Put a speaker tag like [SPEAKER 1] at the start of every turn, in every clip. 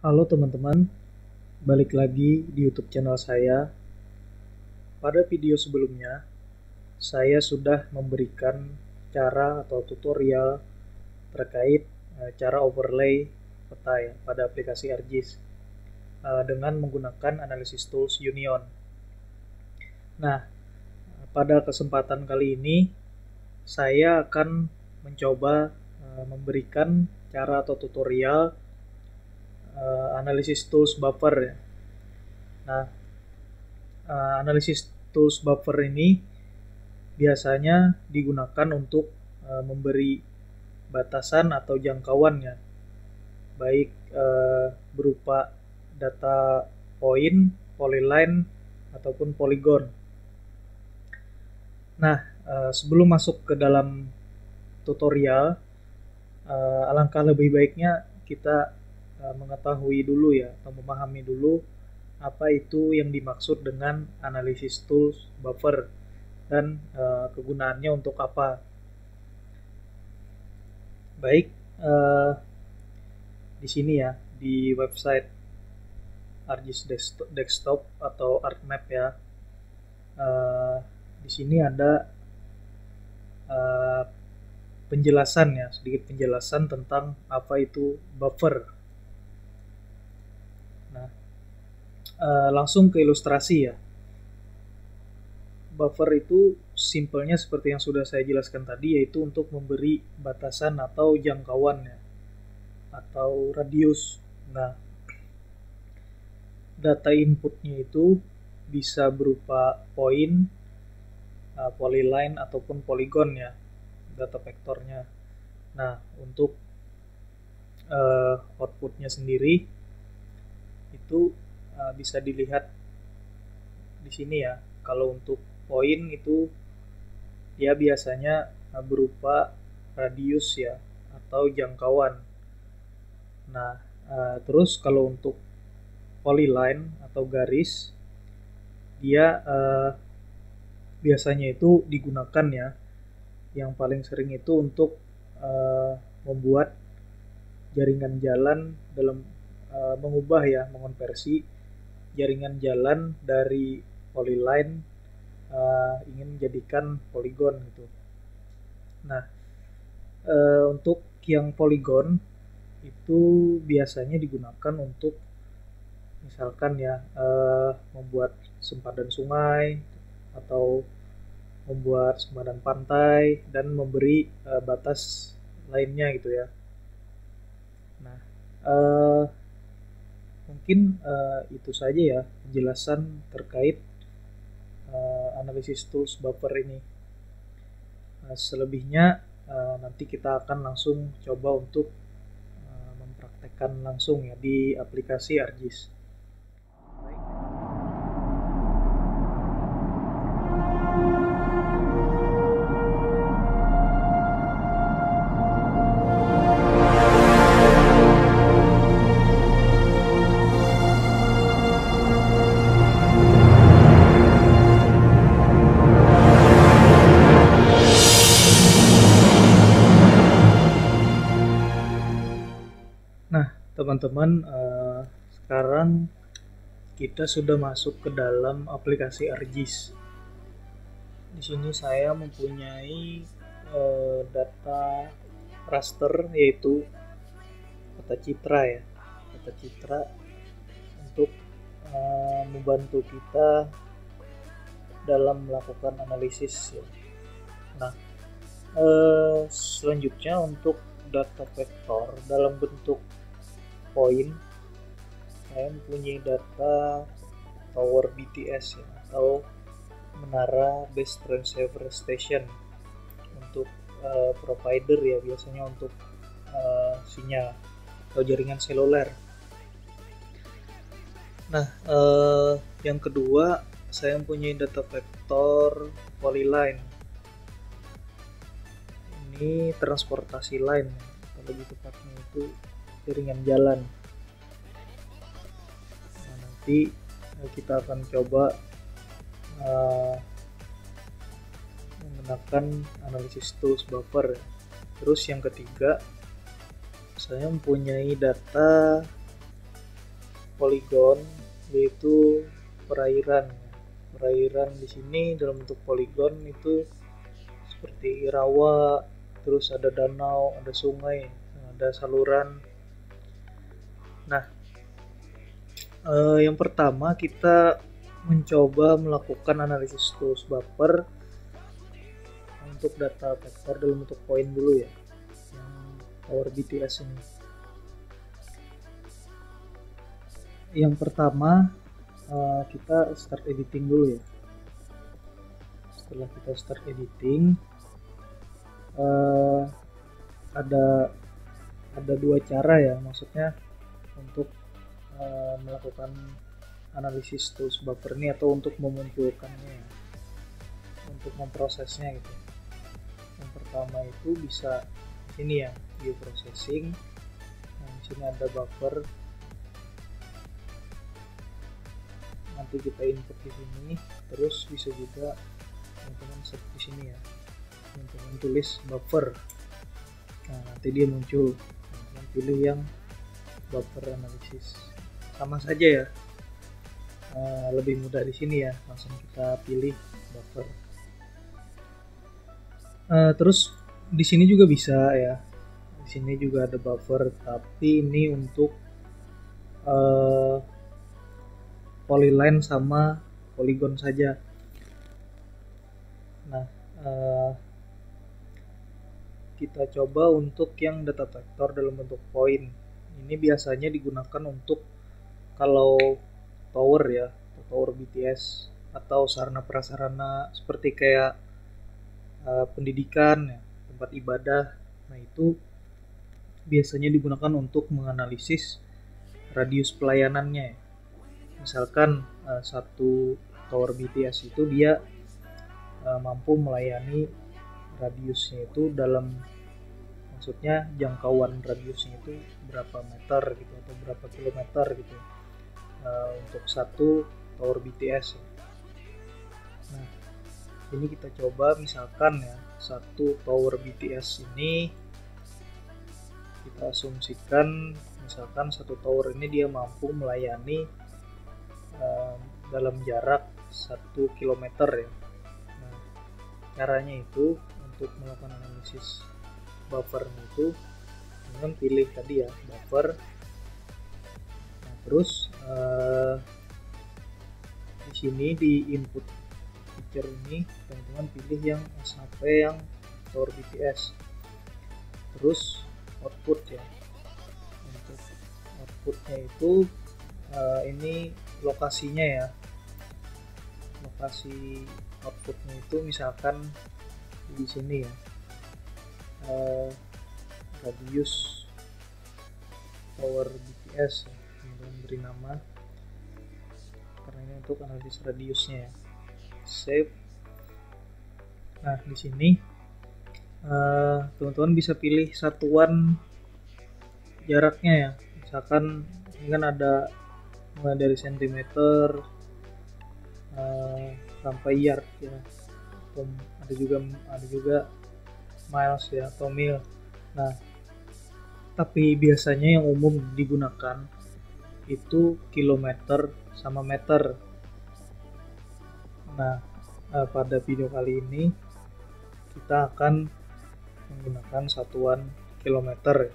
[SPEAKER 1] Halo teman-teman, balik lagi di YouTube channel saya. Pada video sebelumnya, saya sudah memberikan cara atau tutorial terkait cara overlay peta ya pada aplikasi ArcGIS dengan menggunakan Analysis Tools Union. Nah, pada kesempatan kali ini saya akan mencoba memberikan cara atau tutorial Analysis Tools Buffer ya. Nah, Analysis Tools Buffer ini biasanya digunakan untuk memberi batasan atau jangkauannya, baik berupa data point, polyline, ataupun polygon. Nah, sebelum masuk ke dalam tutorial, alangkah lebih baiknya kita mengetahui dulu ya, atau memahami dulu apa itu yang dimaksud dengan Analysis Tools Buffer dan kegunaannya untuk apa. Baik, di sini ya, di website ArcGIS Desktop atau ArcMap ya, di sini ada penjelasan ya, sedikit penjelasan tentang apa itu buffer. Nah, langsung ke ilustrasi ya. Buffer itu simpelnya seperti yang sudah saya jelaskan tadi, yaitu untuk memberi batasan atau jangkauan ya, atau radius. Nah, data inputnya itu bisa berupa point, polyline, ataupun polygon ya, data vektornya. Nah, untuk outputnya sendiri itu bisa dilihat di sini ya. Kalau untuk point itu dia biasanya berupa radius ya, atau jangkauan. Nah, terus kalau untuk polyline atau garis, dia biasanya itu digunakan ya, yang paling sering itu untuk membuat jaringan jalan dalam mengubah ya, mengonversi jaringan jalan dari polyline ingin menjadikan polygon gitu. Nah, untuk yang polygon itu biasanya digunakan untuk misalkan ya membuat sempadan sungai atau membuat sempadan pantai dan memberi batas lainnya gitu ya. Nah, mungkin itu saja ya penjelasan terkait Analysis Tools Buffer ini. Selebihnya nanti kita akan langsung coba untuk mempraktekkan langsung ya di aplikasi ArcGIS. Nah, teman-teman, sekarang kita sudah masuk ke dalam aplikasi ArcGIS. Di sini saya mempunyai data raster, yaitu peta citra ya, peta citra untuk membantu kita dalam melakukan analisis ya. Nah, selanjutnya untuk data vektor dalam bentuk point, saya mempunyai data tower BTS ya, atau menara base transceiver station untuk provider ya, biasanya untuk sinyal atau jaringan seluler. Nah, yang kedua saya mempunyai data vektor polyline. Ini transportasi line, lebih tepatnya itu jaringan jalan. Nah, nanti kita akan coba menggunakan Analysis Tools Buffer. Terus yang ketiga, saya mempunyai data poligon, yaitu perairan. Perairan di sini dalam bentuk poligon itu seperti rawa, terus ada danau, ada sungai, ada saluran. Nah, yang pertama kita mencoba melakukan analisis tools buffer untuk data vektor dalam bentuk poin dulu ya, yang power BTS ini. Yang pertama kita start editing dulu ya. Setelah kita start editing, ada dua cara ya, maksudnya untuk melakukan analisis tools buffer ini atau untuk memunculkannya, untuk memprosesnya gitu. Yang pertama itu bisa ini ya, view processing. Nah, di sini ada buffer. Nanti kita input di sini, terus bisa juga teman-teman search di sini ya. Teman-teman tulis buffer. Nah, nanti dia muncul. Teman-teman pilih yang buffer analisis. Sama saja ya. Lebih mudah di sini ya, langsung kita pilih buffer. Terus di sini juga bisa ya, di sini juga ada buffer, tapi ini untuk polyline sama polygon saja. Nah, kita coba untuk yang data vektor dalam bentuk poin. Ini biasanya digunakan untuk kalau tower ya, tower BTS atau sarana prasarana seperti kayak pendidikan ya, tempat ibadah. Nah, itu biasanya digunakan untuk menganalisis radius pelayanannya. Misalkan satu tower BTS itu dia mampu melayani radiusnya itu dalam, maksudnya jangkauan radiusnya itu berapa meter gitu atau berapa kilometer gitu untuk satu tower BTS. Nah, ini kita coba misalkan ya, satu tower BTS ini kita asumsikan misalkan satu tower ini dia mampu melayani dalam jarak 1 km ya. Nah, caranya itu untuk melakukan analisis buffer itu dengan pilih tadi ya buffer. Nah, terus di sini di input feature ini teman-teman pilih yang SHP yang tower BTS. Terus output ya, untuk outputnya itu ini lokasinya ya, lokasi outputnya itu misalkan di sini ya, radius tower BTS ya, kemudian beri nama karena ini untuk analisis radiusnya ya. Save. Nah, di sini teman-teman bisa pilih satuan jaraknya ya, misalkan ini kan ada mulai dari sentimeter sampai yard ya, atau ada juga miles ya atau mil. Nah, tapi biasanya yang umum digunakan itu kilometer sama meter. Nah, pada video kali ini kita akan menggunakan satuan kilometer.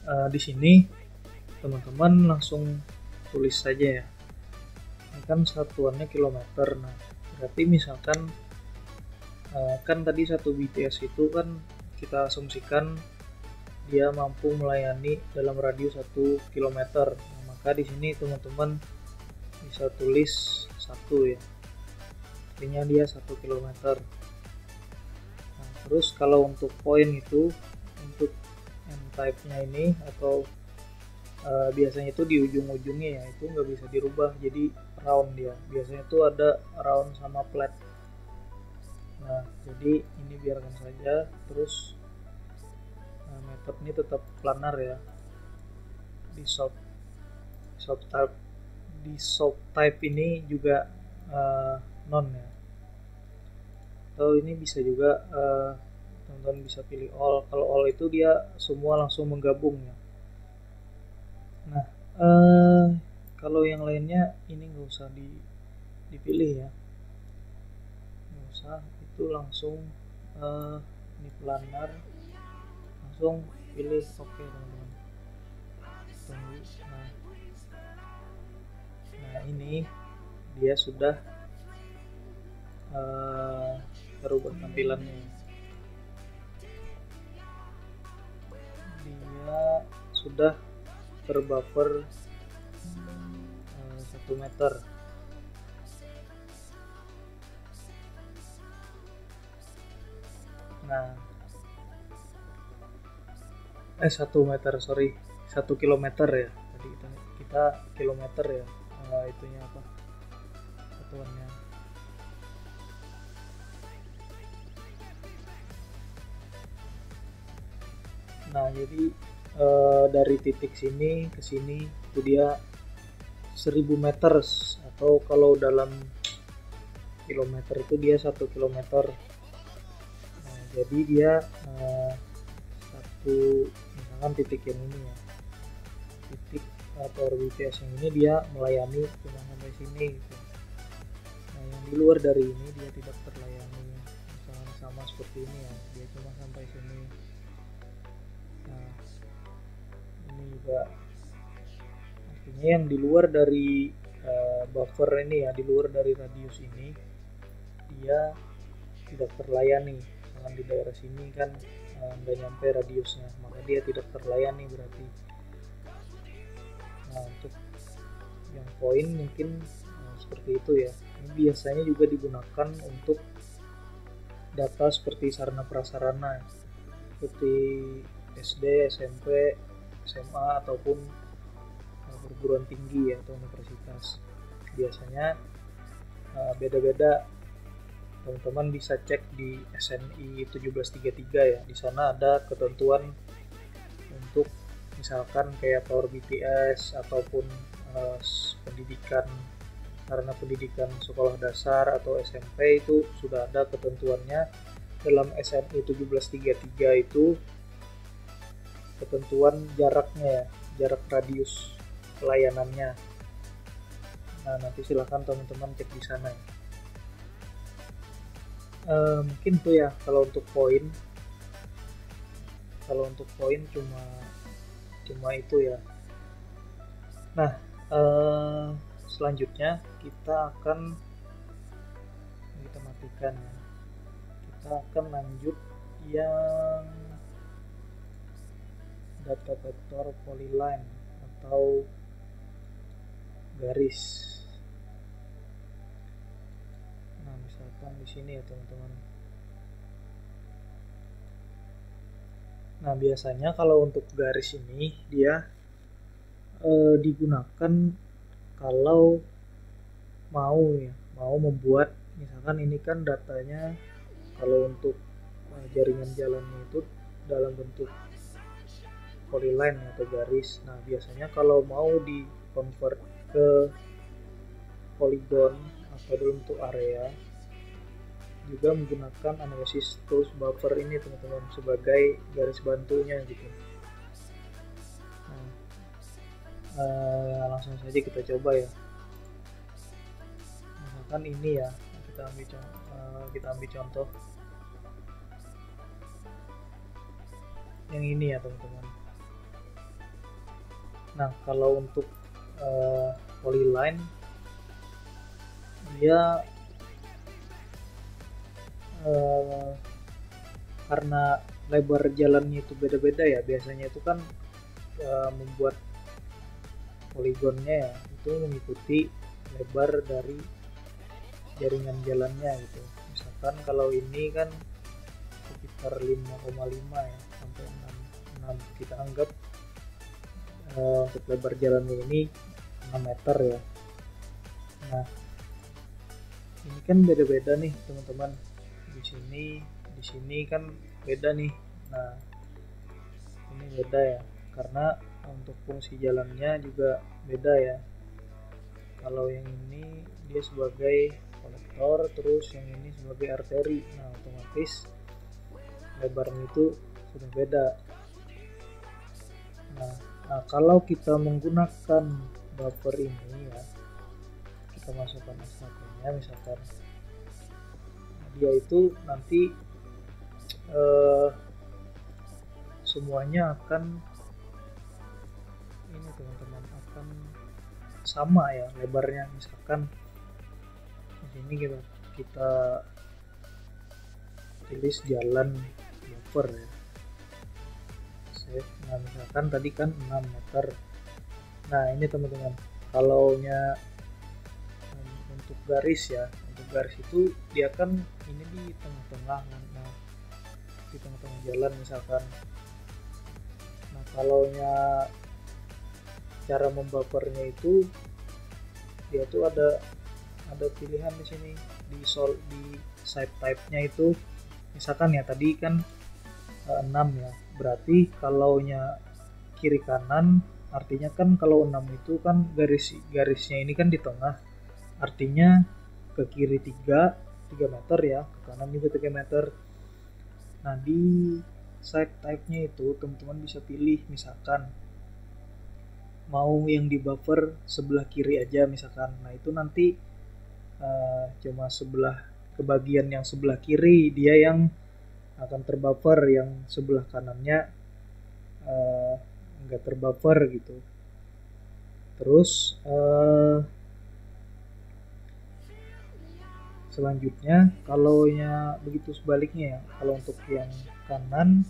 [SPEAKER 1] Nah, di sini teman-teman langsung tulis saja ya. Ini kan satuannya kilometer. Nah, berarti misalkan kan tadi satu BTS itu kan kita asumsikan dia mampu melayani dalam radius 1 km. Nah, maka di sini teman-teman bisa tulis 1 ya, artinya dia 1 km. Nah, terus kalau untuk poin itu, untuk type nya ini atau biasanya itu di ujung-ujungnya ya, itu nggak bisa dirubah jadi round dia, biasanya itu ada round sama flat. Nah, jadi ini biarkan saja. Terus method ini tetap planar ya, di type ini juga non ya, atau ini bisa juga teman-teman bisa pilih all. Kalau all itu dia semua langsung menggabung ya. Nah, kalau yang lainnya ini nggak usah dipilih ya, nggak usah, itu langsung ini planar, langsung pilih oke teman-teman. Tunggu. Nah ini dia sudah berubah tampilannya. Dia sudah terbuffer 1 meter. Nah 1 meter, sorry, 1 kilometer ya, tadi kita kilometer ya, itunya apa satuannya. Nah jadi dari titik sini ke sini itu dia 1000 meter, atau kalau dalam kilometer itu dia 1 kilometer. Nah, jadi dia satu, misalkan titik yang ini ya, titik atau BTS yang ini dia melayani cuma sampai sini gitu. Nah yang di luar dari ini dia tidak terlayani, misalkan sama seperti ini ya, dia cuma sampai sini. Nah ini juga artinya yang di luar dari buffer ini ya, di luar dari radius ini dia tidak terlayani. Misalkan di daerah sini kan nggak nyampe radiusnya, maka dia tidak terlayani berarti. Nah untuk yang poin mungkin seperti itu ya. Ini biasanya juga digunakan untuk data seperti sarana prasarana seperti SD, SMP, SMA ataupun perguruan tinggi ya, atau universitas. Biasanya beda-beda. Teman-teman bisa cek di SNI 1733 ya. Di sana ada ketentuan untuk misalkan kayak Power BTS ataupun pendidikan, karena pendidikan sekolah dasar atau SMP itu sudah ada ketentuannya. Dalam SNI 1733 itu ketentuan jaraknya ya, jarak radius pelayanannya. Nah nanti silahkan teman-teman cek di sana ya. Mungkin tuh ya kalau untuk poin, cuma itu ya. Nah selanjutnya kita matikan ya, kita akan lanjut yang data vektor polyline atau garis. Nah misalkan di sini ya teman-teman. Nah biasanya kalau untuk garis ini dia digunakan kalau mau membuat, misalkan ini kan datanya kalau untuk jaringan jalannya itu dalam bentuk polyline atau garis. Nah biasanya kalau mau di convert ke polygon atau bentuk area, juga menggunakan analysis tools buffer ini teman-teman sebagai garis bantunya gitu. Nah, langsung saja kita coba ya. Misalkan ini ya, kita ambil contoh yang ini ya teman-teman. Nah kalau untuk polyline dia karena lebar jalannya itu beda-beda ya, biasanya itu kan membuat poligonnya ya itu mengikuti lebar dari jaringan jalannya gitu. Misalkan kalau ini kan sekitar 5,5 ya sampai 6, kita anggap untuk lebar jalannya ini 6 meter ya. Nah ini kan beda-beda nih teman-teman, di sini kan beda nih. Nah ini beda ya, karena untuk fungsi jalannya juga beda ya. Kalau yang ini dia sebagai kolektor, terus yang ini sebagai arteri. Nah otomatis lebarnya itu sudah beda. Nah Nah, kalau kita menggunakan buffer ini ya, kita masukkan SHD-nya misalkan. Nah, dia itu nanti semuanya akan ini teman-teman, akan sama ya lebarnya. Misalkan di sini kita tulis jalan buffer ya. Nah, misalkan tadi kan 6 meter. Nah, ini teman-teman, kalau untuk garis ya, untuk garis itu dia kan ini di tengah-tengah. Nah, di tengah-tengah jalan misalkan. Nah, kalau cara membuffernya itu dia tuh ada pilihan di sini di side type-nya itu. Misalkan ya tadi kan 6 ya, berarti kalau kiri kanan, artinya kan kalau 6 itu kan garisnya ini kan di tengah, artinya ke kiri 3 meter ya, ke kanan juga 3 meter. Nah, di side type-nya itu teman-teman bisa pilih, misalkan mau yang di buffer sebelah kiri aja misalkan. Nah, itu nanti cuma kebagian yang sebelah kiri dia yang akan terbuffer, yang sebelah kanannya nggak terbuffer gitu. Terus selanjutnya kalau begitu sebaliknya ya, kalau untuk yang kanan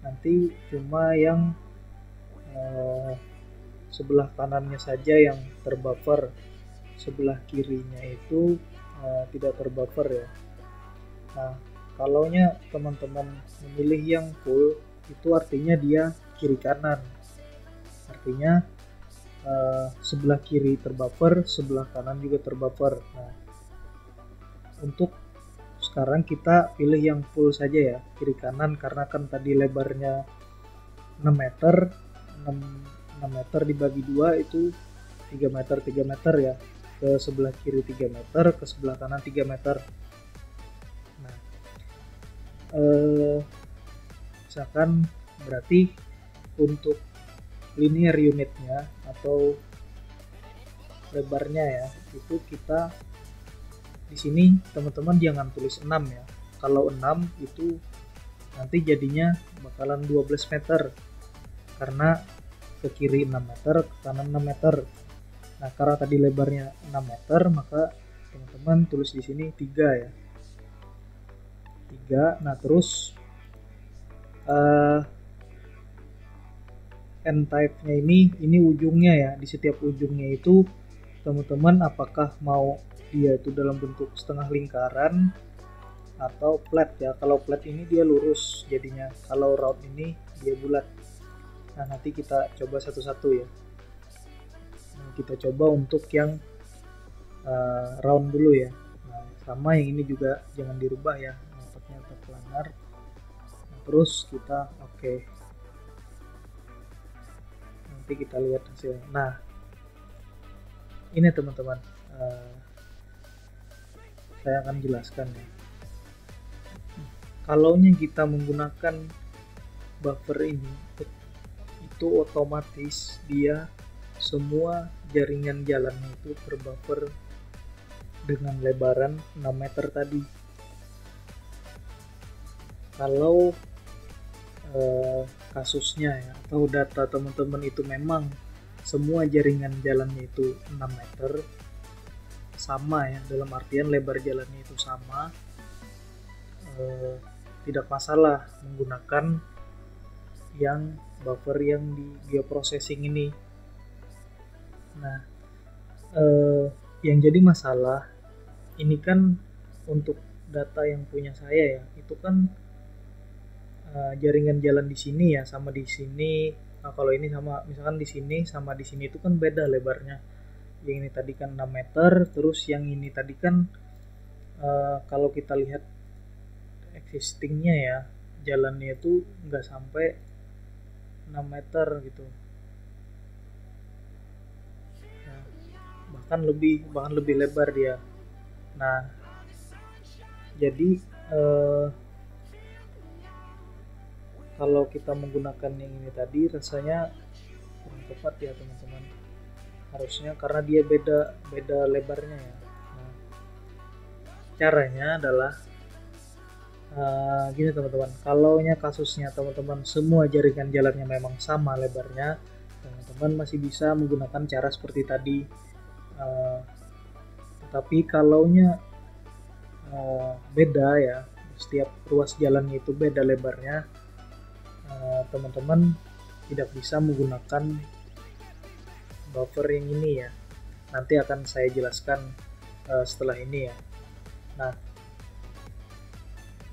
[SPEAKER 1] nanti cuma yang sebelah kanannya saja yang terbuffer, sebelah kirinya itu tidak terbuffer ya. Nah, kalau teman-teman memilih yang full, itu artinya dia kiri kanan, artinya sebelah kiri terbuffer, sebelah kanan juga terbuffer. Nah, untuk sekarang kita pilih yang full saja ya, kiri kanan, karena kan tadi lebarnya 6 meter, 6 meter dibagi 2 itu 3 meter 3 meter ya, ke sebelah kiri 3 meter, ke sebelah kanan 3 meter. Nah, misalkan berarti untuk linear unitnya atau lebarnya ya, itu kita di sini teman-teman jangan tulis 6 ya. Kalau 6 itu nanti jadinya bakalan 12 meter, karena ke kiri 6 meter, ke kanan 6 meter. Nah, karena tadi lebarnya 6 meter, maka teman-teman tulis di sini 3 ya. 3. Nah, terus end type-nya ini ujungnya ya. Di setiap ujungnya itu teman-teman apakah mau dia itu dalam bentuk setengah lingkaran atau flat ya. Kalau flat ini dia lurus jadinya, kalau round ini dia bulat. Nah, nanti kita coba satu-satu ya. Nah, kita coba untuk yang round dulu ya. Nah, sama yang ini juga jangan dirubah ya, tempatnya tetap planar. Nah, terus kita oke. Nanti kita lihat hasilnya. Nah, ini teman-teman, saya akan jelaskan ya. Kalau kita menggunakan buffer ini, itu otomatis dia semua jaringan jalannya itu terbuffer dengan lebaran 6 meter tadi. Kalau kasusnya ya, atau data teman-teman itu memang semua jaringan jalannya itu 6 meter sama ya, dalam artian lebar jalannya itu sama, tidak masalah menggunakan yang buffer yang di geoprocessing ini. Nah, yang jadi masalah ini kan untuk data yang punya saya ya, itu kan jaringan jalan di sini ya sama di sini. Nah, kalau ini sama, misalkan di sini sama di sini itu kan beda lebarnya. Yang ini tadi kan 6 meter, terus yang ini tadi kan kalau kita lihat existingnya ya, jalannya itu nggak sampai 6 meter gitu. Nah, bahkan lebih lebar dia. Nah, jadi kalau kita menggunakan yang ini tadi rasanya tepat ya teman-teman, harusnya, karena dia beda lebarnya ya. Nah, caranya adalah gini teman-teman, kalau kasusnya teman-teman semua jaringan jalannya memang sama lebarnya, teman-teman masih bisa menggunakan cara seperti tadi. Tapi kalau beda ya, setiap ruas jalannya itu beda lebarnya, teman-teman tidak bisa menggunakan buffer yang ini ya. Nanti akan saya jelaskan setelah ini ya.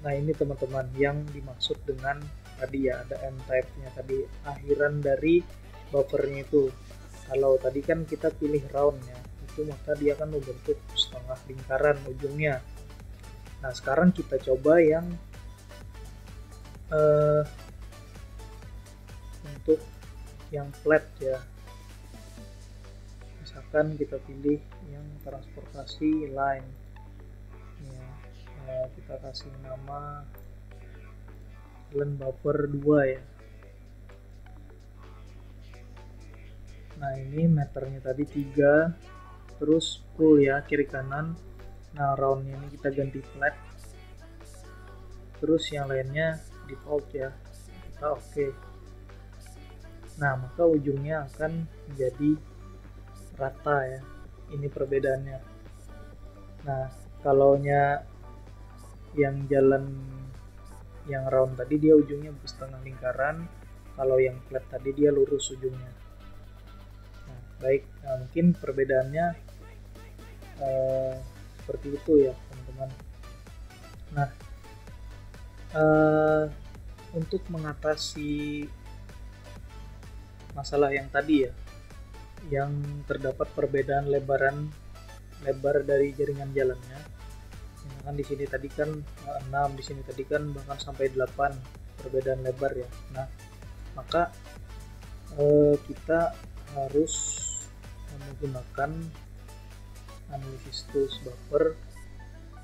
[SPEAKER 1] Nah ini teman-teman yang dimaksud dengan tadi ya, ada end type-nya tadi, akhiran dari buffernya itu. Kalau tadi kan kita pilih round ya, itu maka dia akan membentuk setengah lingkaran ujungnya. Nah sekarang kita coba yang untuk yang flat ya. Misalkan kita pilih yang transportasi line ya, kita kasih nama jalan buffer 2 ya. Nah ini meternya tadi 3, terus full ya kiri kanan. Nah roundnya ini kita ganti flat, terus yang lainnya default ya, kita oke. Nah maka ujungnya akan menjadi rata ya, ini perbedaannya. Nah kalau yang jalan yang round tadi dia ujungnya setengah lingkaran, kalau yang flat tadi dia lurus ujungnya. Nah baik, mungkin perbedaannya seperti itu ya teman-teman. Nah untuk mengatasi masalah yang tadi ya, yang terdapat perbedaan lebar dari jaringan jalannya. Misalkan di sini tadi kan 6, di sini tadi kan bahkan sampai 8 perbedaan lebar ya. Nah, maka kita harus menggunakan analisis tools buffer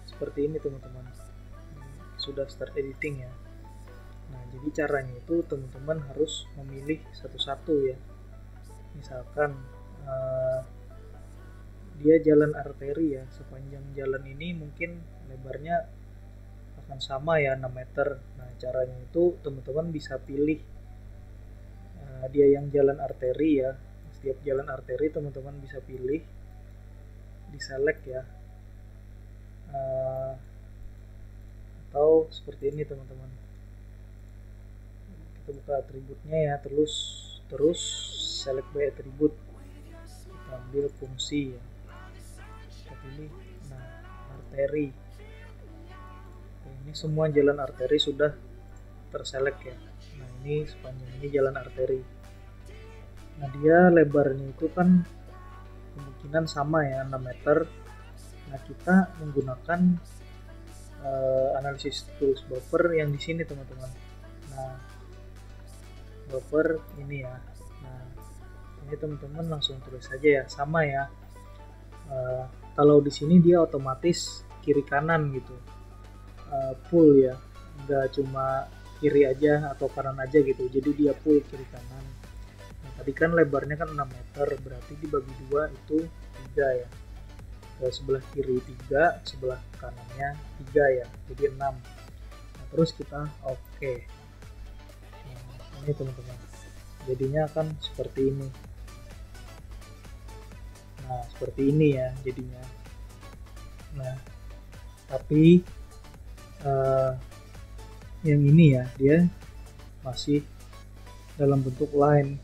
[SPEAKER 1] seperti ini teman-teman. Sudah start editing ya. Nah, jadi caranya itu teman-teman harus memilih satu-satu ya. Misalkan dia jalan arteri ya, sepanjang jalan ini mungkin lebarnya akan sama ya, 6 meter. Nah caranya itu teman-teman bisa pilih dia yang jalan arteri ya, setiap jalan arteri teman-teman bisa pilih, di select ya, atau seperti ini teman-teman. Kita buka atributnya ya, terus select by attribute, kita ambil fungsi ya, kita pilih. Nah arteri, ini semua jalan arteri sudah terselect ya. Nah ini sepanjang ini jalan arteri. Nah dia lebarnya itu kan kemungkinan sama ya, 6 meter. Nah kita menggunakan analisis tools buffer yang di sini teman-teman. Nah buffer ini ya. Nah ini teman-teman langsung tulis saja ya, sama ya. Kalau di sini dia otomatis kiri kanan gitu, full ya, nggak cuma kiri aja atau kanan aja gitu, jadi dia full kiri kanan. Nah tadi kan lebarnya kan 6 meter, berarti dibagi 2 itu 3 ya, ke sebelah kiri 3, sebelah kanannya 3 ya, jadi 6. Nah terus kita oke. Nah, ini teman-teman, jadinya akan seperti ini. Nah seperti ini ya jadinya. Nah tapi yang ini ya, dia masih dalam bentuk line,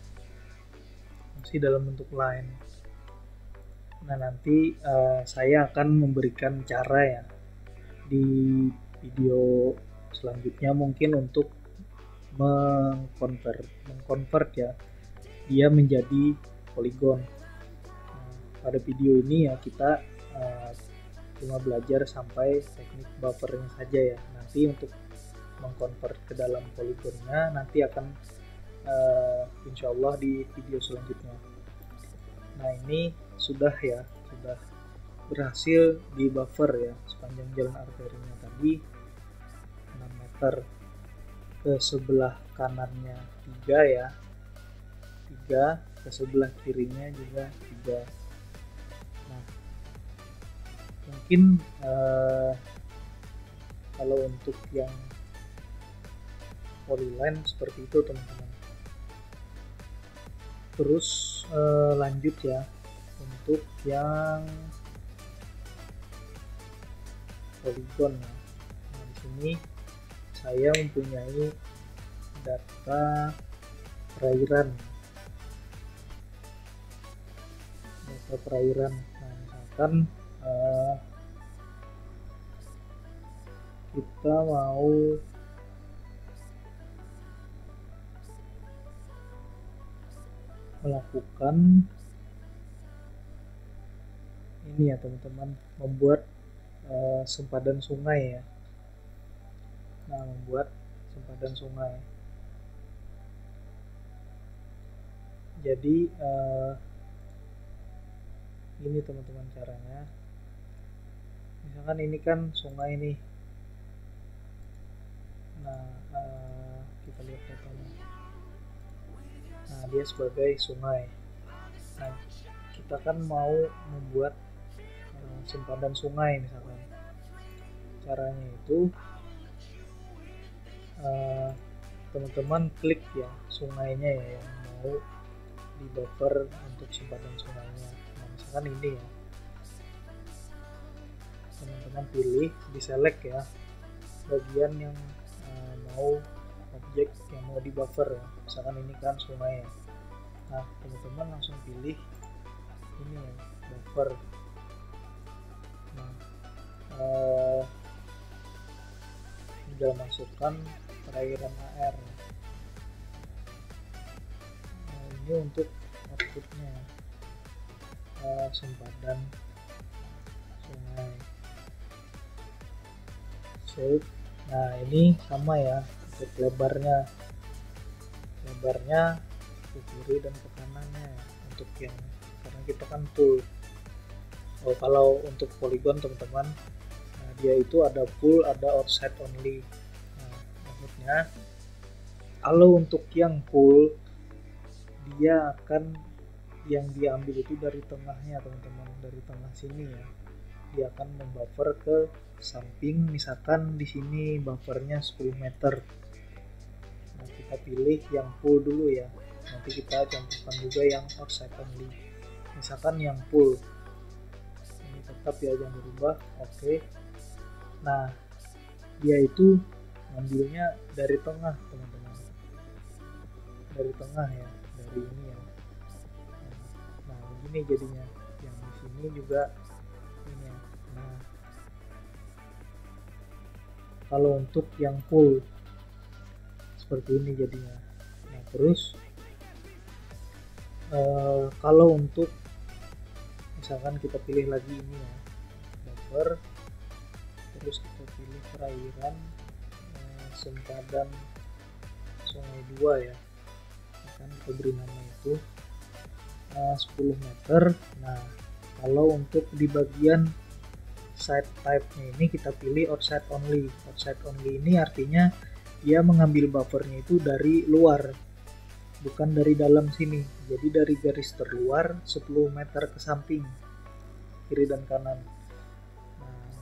[SPEAKER 1] Nah nanti saya akan memberikan cara ya di video selanjutnya, mungkin untuk mengkonvert ya dia menjadi polygon. Nah, pada video ini ya kita cuma belajar sampai teknik buffernya saja ya. Nanti untuk mengkonvert ke dalam polygonnya nanti akan insya Allah di video selanjutnya. Nah ini sudah berhasil di buffer ya, sepanjang jalan arterinya tadi 6 meter, ke sebelah kanannya 3 ya, 3, ke sebelah kirinya juga 3. Nah, mungkin kalau untuk yang polyline seperti itu teman-teman. Terus lanjut ya untuk yang polygon. Nah, di sini saya mempunyai data perairan. Nah, misalkan kita mau melakukan ini ya teman-teman, membuat sempadan sungai ya. Nah, membuat sempadan sungai. Jadi ini teman-teman caranya. Misalkan ini kan sungai nih. Nah, kita lihat datanya. Nah, dia sebagai sungai. Nah, kita kan mau membuat sempadan sungai misalkan. Caranya itu teman-teman klik ya sungainya ya yang mau di buffer untuk sempadan sungainya. Nah, misalkan ini ya, teman-teman pilih, di select ya bagian yang mau objek yang mau di buffer ya. Misalkan ini kan sungai ya. Nah, teman-teman langsung pilih ini ya, buffer. Nah, tinggal masukkan perairan AR. Nah, ini untuk outputnya sempadan sungai. Save. Nah, ini sama ya untuk lebarnya ke kiri dan ke kanannya untuk yang, karena kita kan full. Kalau untuk polygon teman-teman, nah, dia itu ada full, ada outside only. Nah, maksudnya kalau untuk yang full dia akan yang diambil itu dari tengahnya teman-teman, dari tengah sini ya. Dia akan membuffer ke samping, misalkan di sini buffernya 10 meter. Nah, kita pilih yang full dulu ya. Nanti kita cantumkan juga yang outside only. Misalkan yang full. Ini tetap ya, jangan berubah. Oke. Nah, dia itu ngambilnya dari tengah teman-teman. Dari tengah ya, dari ini ya. Nah, begini jadinya. Yang di sini juga ini ya. Nah, kalau untuk yang full seperti ini jadinya. Nah, terus kalau untuk misalkan kita pilih lagi ini ya, buffer, terus kita pilih perairan sempadan sungai 2 ya, akan kita beri nama itu 10 meter. Nah, kalau untuk di bagian side type-nya ini kita pilih outside only. Outside only ini artinya dia mengambil buffernya itu dari luar, bukan dari dalam sini. Jadi dari garis terluar 10 meter ke samping, kiri dan kanan. Nah,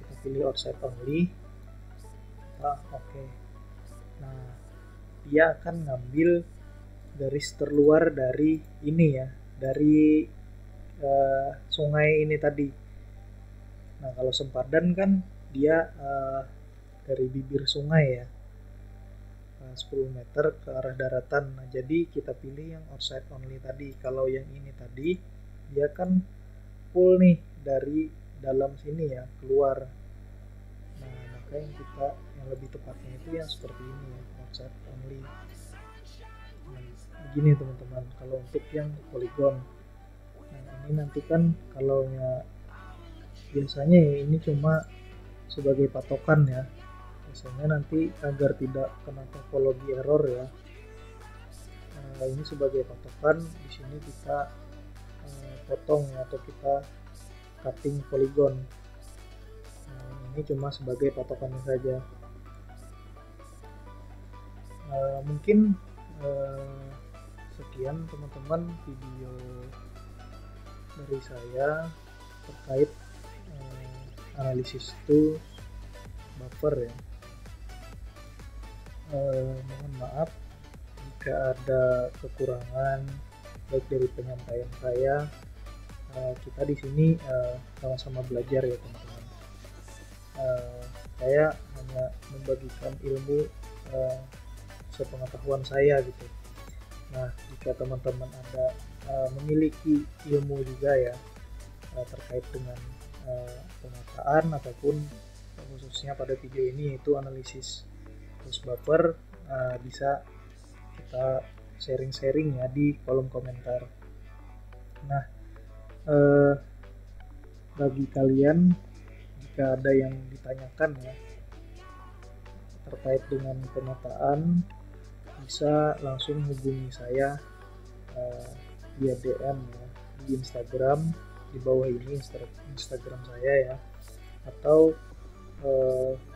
[SPEAKER 1] kita pilih outside only. Oke. Nah, dia akan ngambil garis terluar dari ini ya, dari sungai ini tadi. Nah, kalau sempadan kan dia dari bibir sungai ya, 10 meter ke arah daratan. Nah, jadi kita pilih yang outside only tadi. Kalau yang ini tadi dia kan full nih dari dalam sini ya, keluar. Nah, maka yang lebih tepatnya itu yang seperti ini ya, outside only. Nah, begini teman-teman kalau untuk yang polygon. Nah, ini nanti kan kalau ya biasanya ya ini cuma sebagai patokan ya. Biasanya nanti agar tidak kena topologi error ya, ini sebagai patokan. Di sini kita potong ya, atau kita cutting polygon. Ini cuma sebagai patokannya saja. Mungkin sekian teman-teman video dari saya terkait analisis tools buffer ya. Mohon maaf jika ada kekurangan baik dari penyampaian saya. Kita di sini sama-sama belajar ya teman-teman. Saya hanya membagikan ilmu sepengetahuan saya gitu. Nah, jika teman-teman ada memiliki ilmu juga ya terkait dengan pemetaan ataupun khususnya pada video ini yaitu analisis tools buffer, bisa kita sharing-sharing ya di kolom komentar. Nah, bagi kalian jika ada yang ditanyakan ya terkait dengan pemetaan, bisa langsung hubungi saya via DM ya, di Instagram di bawah ini Instagram saya ya, atau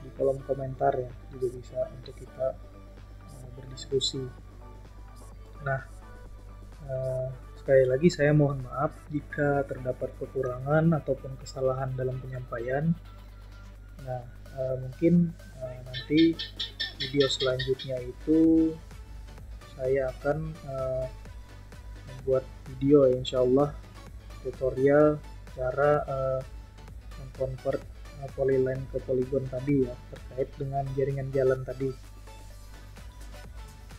[SPEAKER 1] di kolom komentar ya juga bisa untuk kita berdiskusi. Nah, sekali lagi saya mohon maaf jika terdapat kekurangan ataupun kesalahan dalam penyampaian. Nah, mungkin nanti video selanjutnya itu saya akan membuat video ya, insyaallah tutorial cara mengkonvert polyline ke polygon tadi ya, terkait dengan jaringan jalan tadi.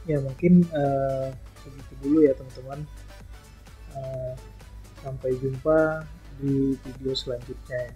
[SPEAKER 1] Ya mungkin segitu dulu ya teman-teman. Sampai jumpa di video selanjutnya ya.